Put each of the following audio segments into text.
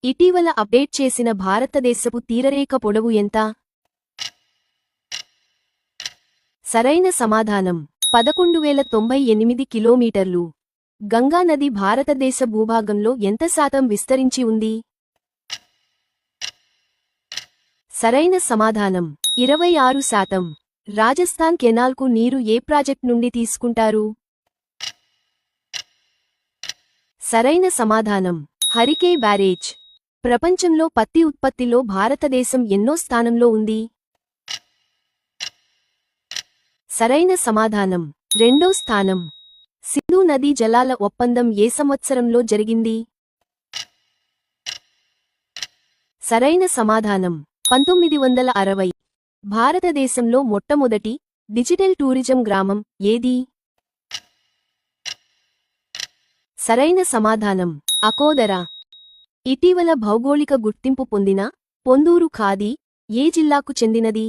ఇటీవల అప్డేట్ చేసిన భారతదేశపు తీరరేఖ పొడవు ఎంత? సరైన సమాధానం 11,098 కిలోమీటర్లు. గంగా నది భారతదేశ భూభాగంలో ఎంత శాతం విస్తరించి ఉంది? సరైన సమాధానం 26%. రాజస్థాన్ కెనాల్కు నీరు ఏ ప్రాజెక్ట్ నుండి తీసుకుంటారు? సరైన సమాధానం హరికే బ్యారేజ్. ప్రపంచంలో పత్తి ఉత్పత్తిలో భారతదేశం ఎన్నో స్థానంలో ఉంది? సరైన సమాధానం 2వ స్థానం. సింధు నదీ జలాల ఒప్పందం ఏ సంవత్సరంలో జరిగింది? సరైన సమాధానం 1960. భారతదేశంలో మొట్టమొదటి డిజిటల్ టూరిజం గ్రామం ఏది? సరైన సమాధానం అకోదర. ఇటీవల భౌగోళిక గుర్తింపు పొందిన పొందూరు ఖాదీ ఏ జిల్లాకు చెందినది?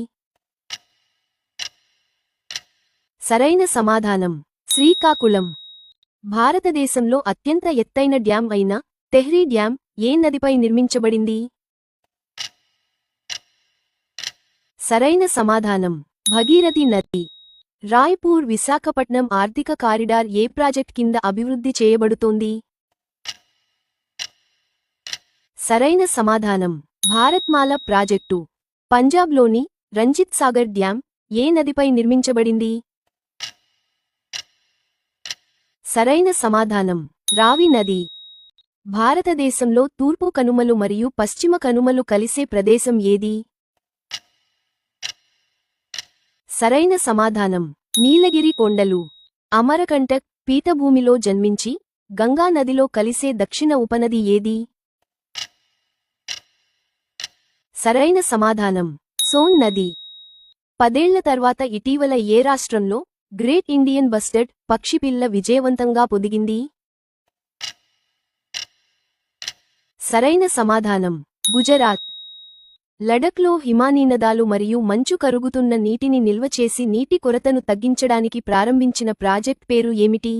సరైన సమాధానం శ్రీకాకుళం. భారతదేశంలో అత్యంత ఎత్తైన డ్యాం అయిన తెహ్రీ డ్యాం ఏ నదిపై నిర్మించబడింది? సరైన సమాధానం భగీరథి నది. రాయ్పూర్ విశాఖపట్నం ఆర్థిక కారిడార్ ఏ ప్రాజెక్ట్ కింద అభివృద్ధి చేయబడుతోంది? సరైన సమాధానం భారత్మాల ప్రాజెక్టు. పంజాబ్లోని రంజిత్ సాగర్ డ్యాం ఏ నదిపై నిర్మించబడింది? సరైన సమాధానం రావి నది. భారతదేశంలో తూర్పు కనుమలు మరియు పశ్చిమ కనుమలు కలిసే ప్రదేశం ఏది? సరైన సమాధానం నీలగిరి కొండలు. అమరకంటక్ పీఠభూమిలో జన్మించి గంగా నదిలో కలిసే దక్షిణ ఉపనది ఏది? సరైన సమాధానం సోన్ నది. 10 ఏళ్ల తర్వాత ఇటీవల ఏ రాష్ట్రంలో గ్రేట్ ఇండియన్ బస్టర్డ్ పక్షిపిల్ల విజయవంతంగా పొదిగింది? సరైన సమాధానం గుజరాత్. లడఖ్లో హిమానీనదాలు మరియు మంచు కరుగుతున్న నీటిని నిల్వ చేసి నీటి కొరతను తగ్గించడానికి ప్రారంభించిన ప్రాజెక్ట్ పేరు ఏమిటి?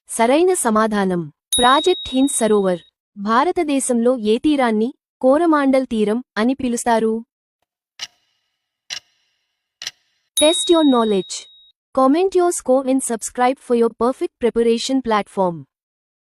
సరైన సమాధానం ప్రాజెక్ట్ హింద్ సరోవర్. భారతదేశంలో ఏ తీరాన్ని కోరమాండల్ తీరం అని పిలుస్తారు? Test your knowledge. Comment your score and subscribe for your perfect preparation platform.